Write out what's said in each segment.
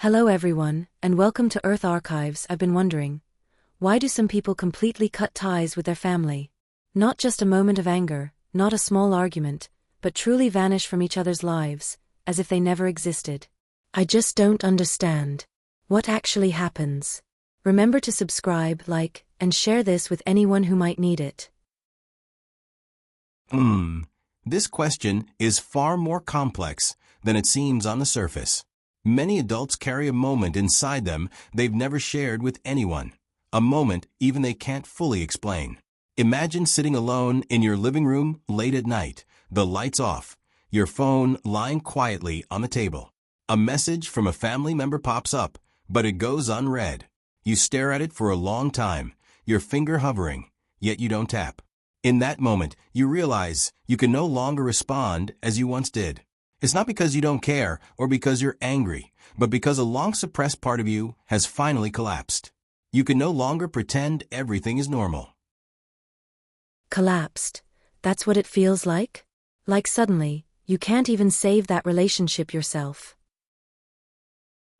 Hello everyone, and welcome to Earth Archives. I've been wondering, why do some people completely cut ties with their family? Not just a moment of anger, not a small argument, but truly vanish from each other's lives, as if they never existed. I just don't understand. What actually happens? Remember to subscribe, like, and share this with anyone who might need it. This question is far more complex than it seems on the surface. Many adults carry a moment inside them they've never shared with anyone, a moment even they can't fully explain. Imagine sitting alone in your living room late at night, the lights off, your phone lying quietly on the table. A message from a family member pops up, but it goes unread. You stare at it for a long time, your finger hovering, yet you don't tap. In that moment, you realize you can no longer respond as you once did. It's not because you don't care or because you're angry, but because a long-suppressed part of you has finally collapsed. You can no longer pretend everything is normal. Collapsed. That's what it feels like? Like suddenly, you can't even save that relationship yourself.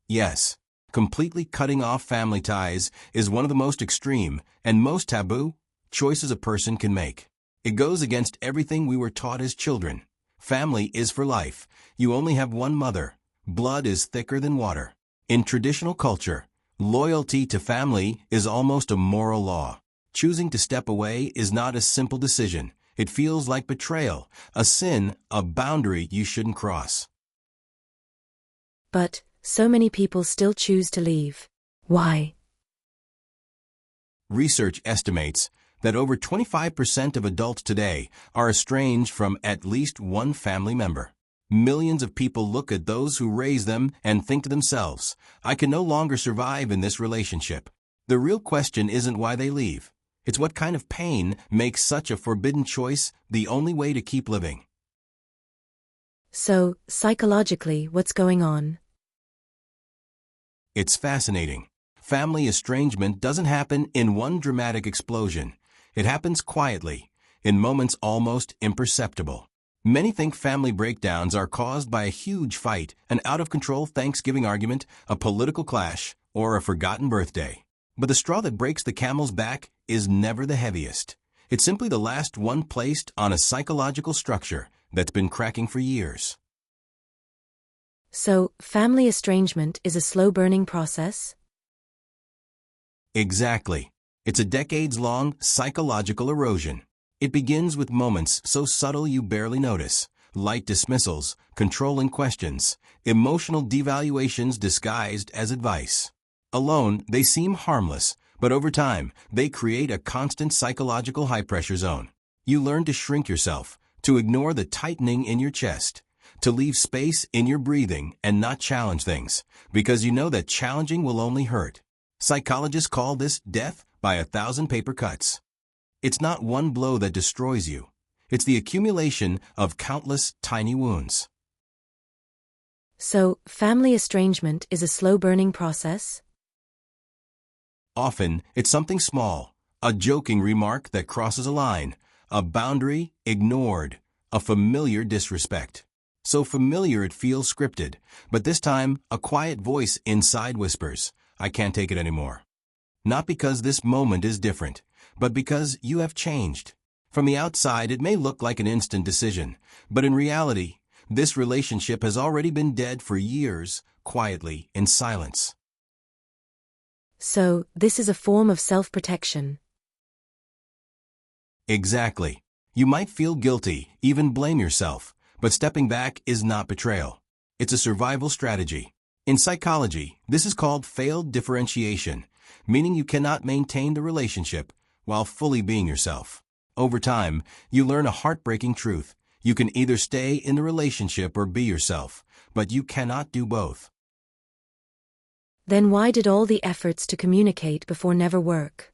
Yes, completely cutting off family ties is one of the most extreme and most taboo choices a person can make. It goes against everything we were taught as children. Family is for life. You only have one mother. Blood is thicker than water. In traditional culture, loyalty to family is almost a moral law. Choosing to step away is not a simple decision. It feels like betrayal, a sin, a boundary you shouldn't cross. But so many people still choose to leave. Why? Research estimates that over 25% of adults today are estranged from at least one family member. Millions of people look at those who raise them and think to themselves, I can no longer survive in this relationship. The real question isn't why they leave. It's what kind of pain makes such a forbidden choice the only way to keep living. So, psychologically, what's going on? It's fascinating. Family estrangement doesn't happen in one dramatic explosion. It happens quietly, in moments almost imperceptible. Many think family breakdowns are caused by a huge fight, an out-of-control Thanksgiving argument, a political clash, or a forgotten birthday. But the straw that breaks the camel's back is never the heaviest. It's simply the last one placed on a psychological structure that's been cracking for years. So, family estrangement is a slow-burning process? Exactly. It's a decades-long psychological erosion. It begins with moments so subtle you barely notice. Light dismissals, controlling questions, emotional devaluations disguised as advice. Alone, they seem harmless, but over time, they create a constant psychological high-pressure zone. You learn to shrink yourself, to ignore the tightening in your chest, to leave space in your breathing and not challenge things, because you know that challenging will only hurt. Psychologists call this death by 1,000 paper cuts. It's not one blow that destroys you. It's the accumulation of countless tiny wounds. So, family estrangement is a slow-burning process? Often, it's something small, a joking remark that crosses a line, a boundary ignored, a familiar disrespect. So familiar it feels scripted, but this time, a quiet voice inside whispers, I can't take it anymore. Not because this moment is different, but because you have changed. From the outside, it may look like an instant decision, but in reality, this relationship has already been dead for years, quietly, in silence. So, this is a form of self-protection. Exactly. You might feel guilty, even blame yourself, but stepping back is not betrayal. It's a survival strategy. In psychology, this is called failed differentiation, meaning you cannot maintain the relationship while fully being yourself. Over time, you learn a heartbreaking truth. You can either stay in the relationship or be yourself, but you cannot do both. Then why did all the efforts to communicate before never work?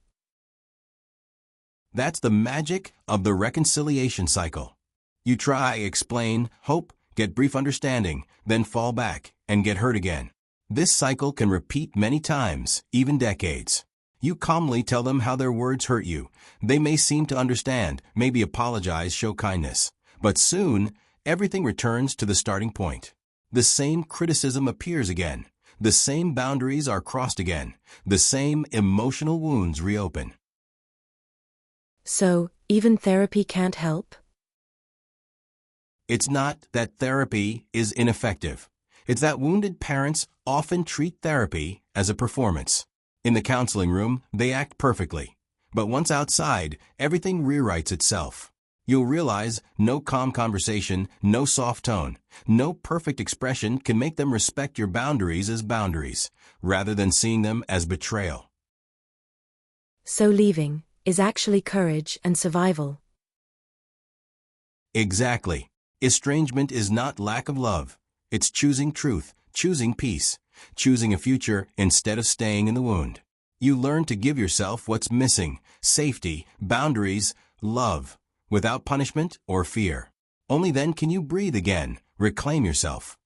That's the magic of the reconciliation cycle. You try, explain, hope, get brief understanding, then fall back and get hurt again. This cycle can repeat many times, even decades. You calmly tell them how their words hurt you. They may seem to understand, maybe apologize, show kindness. But soon, everything returns to the starting point. The same criticism appears again. The same boundaries are crossed again. The same emotional wounds reopen. So, even therapy can't help? It's not that therapy is ineffective. It's that wounded parents often treat therapy as a performance. In the counseling room, they act perfectly. But once outside, everything rewrites itself. You'll realize no calm conversation, no soft tone, no perfect expression can make them respect your boundaries as boundaries, rather than seeing them as betrayal. So leaving is actually courage and survival. Exactly. Estrangement is not lack of love. It's choosing truth, choosing peace, choosing a future instead of staying in the wound. You learn to give yourself what's missing: safety, boundaries, love, without punishment or fear. Only then can you breathe again, reclaim yourself.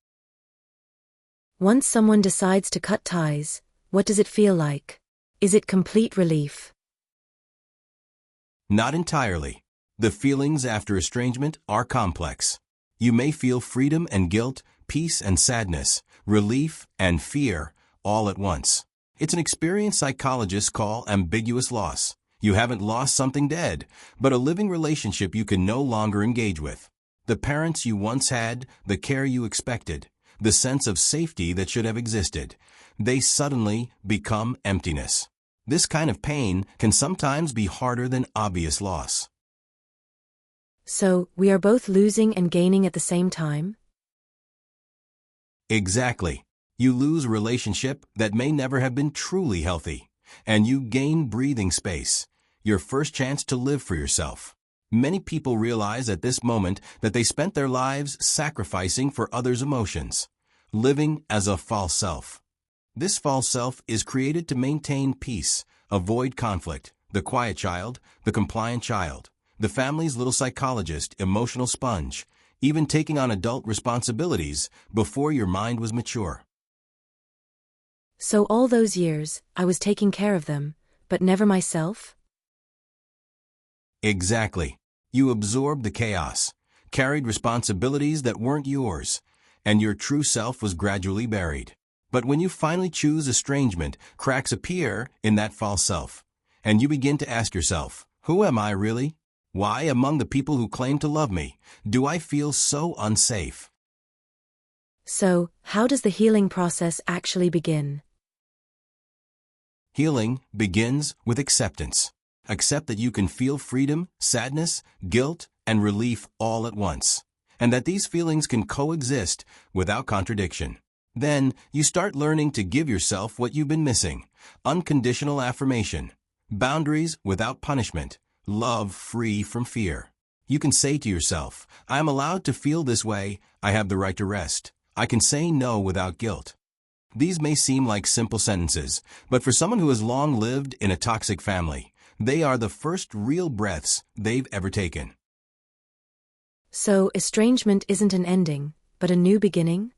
Once someone decides to cut ties, what does it feel like? Is it complete relief? Not entirely. The feelings after estrangement are complex. You may feel freedom and guilt, peace and sadness, relief and fear, all at once. It's an experience psychologists call ambiguous loss. You haven't lost something dead, but a living relationship you can no longer engage with. The parents you once had, the care you expected, the sense of safety that should have existed, they suddenly become emptiness. This kind of pain can sometimes be harder than obvious loss. So, we are both losing and gaining at the same time? Exactly. You lose a relationship that may never have been truly healthy, and you gain breathing space, your first chance to live for yourself. Many people realize at this moment that they spent their lives sacrificing for others' emotions, living as a false self. This false self is created to maintain peace, avoid conflict, the quiet child, the compliant child, the family's little psychologist, emotional sponge, even taking on adult responsibilities before your mind was mature. So all those years, I was taking care of them, but never myself? Exactly. You absorbed the chaos, carried responsibilities that weren't yours, and your true self was gradually buried. But when you finally choose estrangement, cracks appear in that false self, and you begin to ask yourself, who am I really? Why, among the people who claim to love me, do I feel so unsafe? So, how does the healing process actually begin? Healing begins with acceptance. Accept that you can feel freedom, sadness, guilt, and relief all at once, and that these feelings can coexist without contradiction. Then, you start learning to give yourself what you've been missing: unconditional affirmation, boundaries without punishment, love free from fear. You can say to yourself, I am allowed to feel this way, I have the right to rest, I can say no without guilt. These may seem like simple sentences, but for someone who has long lived in a toxic family, they are the first real breaths they've ever taken. So, estrangement isn't an ending, but a new beginning?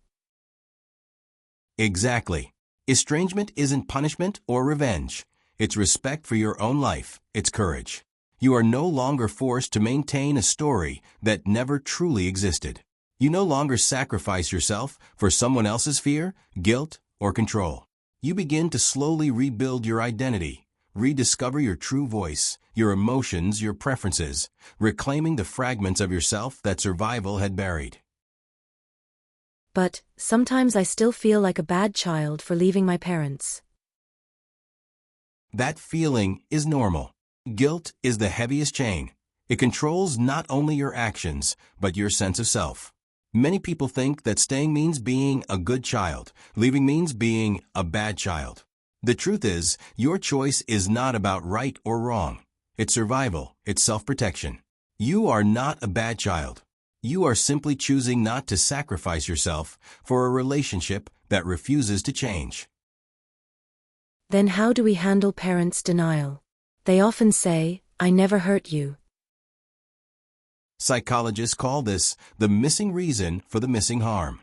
Exactly. Estrangement isn't punishment or revenge. It's respect for your own life. It's courage. You are no longer forced to maintain a story that never truly existed. You no longer sacrifice yourself for someone else's fear, guilt, or control. You begin to slowly rebuild your identity, rediscover your true voice, your emotions, your preferences, reclaiming the fragments of yourself that survival had buried. But, sometimes I still feel like a bad child for leaving my parents. That feeling is normal. Guilt is the heaviest chain. It controls not only your actions, but your sense of self. Many people think that staying means being a good child, leaving means being a bad child. The truth is, your choice is not about right or wrong. It's survival, it's self-protection. You are not a bad child. You are simply choosing not to sacrifice yourself for a relationship that refuses to change. Then how do we handle parents' denial? They often say, I never hurt you. Psychologists call this the missing reason for the missing harm.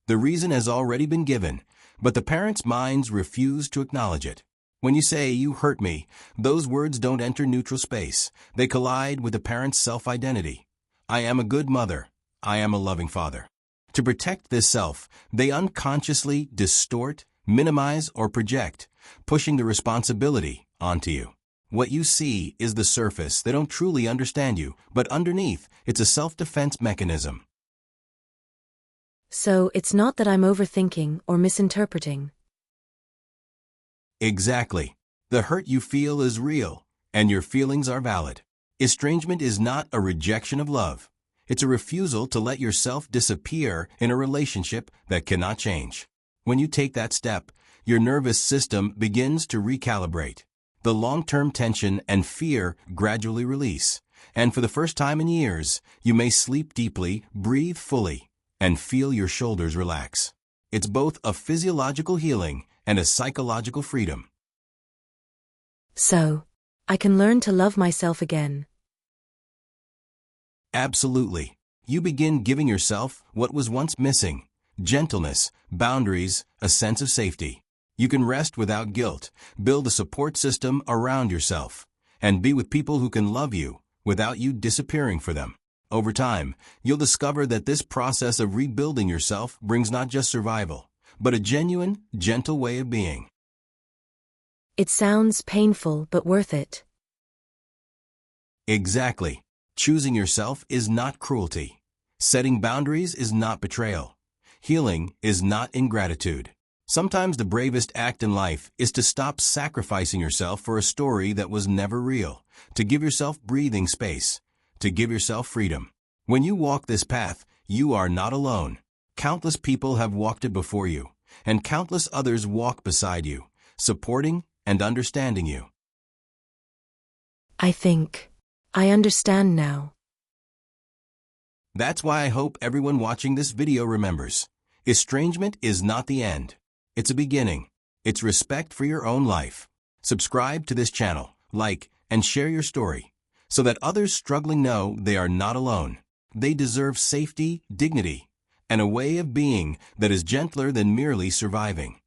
The reason has already been given, but the parents' minds refuse to acknowledge it. When you say, you hurt me, those words don't enter neutral space. They collide with the parent's self-identity. I am a good mother. I am a loving father. To protect this self, they unconsciously distort, minimize or project, pushing the responsibility onto you. What you see is the surface. They don't truly understand you, but underneath, it's a self-defense mechanism. So it's not that I'm overthinking or misinterpreting. Exactly. The hurt you feel is real, and your feelings are valid. Estrangement is not a rejection of love. It's a refusal to let yourself disappear in a relationship that cannot change. When you take that step, your nervous system begins to recalibrate. The long-term tension and fear gradually release, and for the first time in years, you may sleep deeply, breathe fully, and feel your shoulders relax. It's both a physiological healing and a psychological freedom. So, I can learn to love myself again. Absolutely. You begin giving yourself what was once missing: gentleness, boundaries, a sense of safety. You can rest without guilt, build a support system around yourself, and be with people who can love you without you disappearing for them. Over time, you'll discover that this process of rebuilding yourself brings not just survival, but a genuine, gentle way of being. It sounds painful but worth it. Exactly. Choosing yourself is not cruelty. Setting boundaries is not betrayal. Healing is not ingratitude. Sometimes the bravest act in life is to stop sacrificing yourself for a story that was never real, to give yourself breathing space, to give yourself freedom. When you walk this path, you are not alone. Countless people have walked it before you, and countless others walk beside you, supporting and understanding you. I think I understand now. That's why I hope everyone watching this video remembers: estrangement is not the end. It's a beginning. It's respect for your own life. Subscribe to this channel, like, and share your story, so that others struggling know they are not alone. They deserve safety, dignity, and a way of being that is gentler than merely surviving.